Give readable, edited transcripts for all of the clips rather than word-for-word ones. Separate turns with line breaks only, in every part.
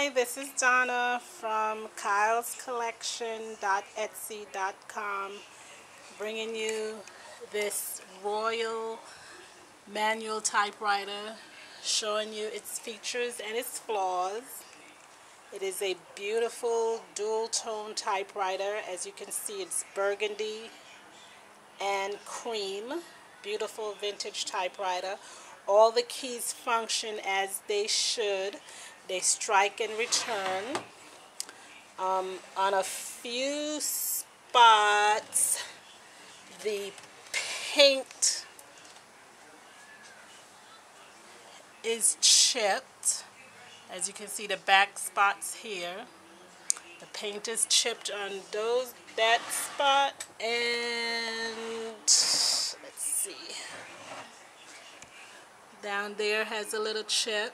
Hi, this is Donna from kylescollection.etsy.com, bringing you this Royal manual typewriter, showing you its features and its flaws. It is a beautiful dual-tone typewriter. As you can see, it's Burgundy and Cream. Beautiful vintage typewriter. All the keys function as they should. They strike and return. On a few spots, the paint is chipped. As you can see, the back spots here. The paint is chipped on that spot, and let's see, down there has a little chip,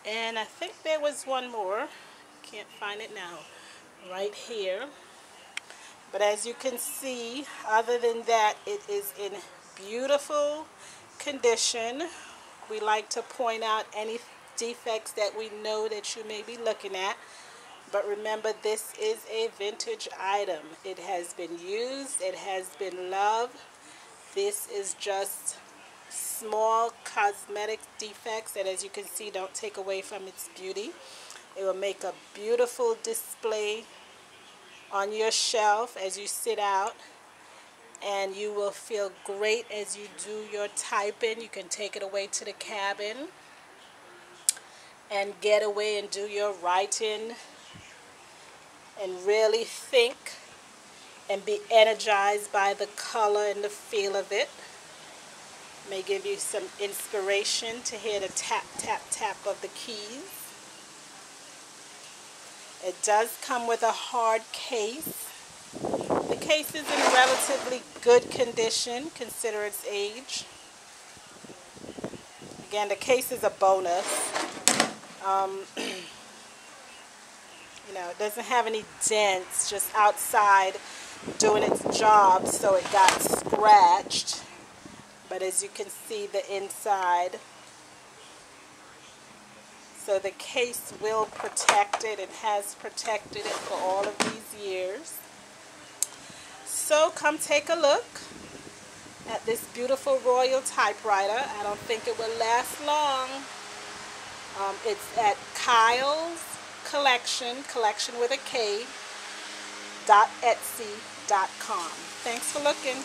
and I think there was one more, can't find it now, right here. But as you can see, other than that, it is in beautiful condition. We like to point out any defects that we know that you may be looking at. But remember, this is a vintage item. It has been used, it has been loved. This is just small cosmetic defects that, as you can see, don't take away from its beauty. It will make a beautiful display on your shelf as you sit out, and you will feel great as you do your typing. You can take it away to the cabin and get away and do your writing and really think and be energized by the color and the feel of it. May give you some inspiration to hear the tap, tap, tap of the keys. It does come with a hard case. The case is in relatively good condition, consider its age. Again, the case is a bonus. You know, it doesn't have any dents, just outside doing its job, so it got scratched. But as you can see, the inside. So the case will protect it and has protected it for all of these years. So come take a look at this beautiful Royal typewriter. I don't think it will last long. It's at Kyle's collection with a K, .etsy.com. Thanks for looking.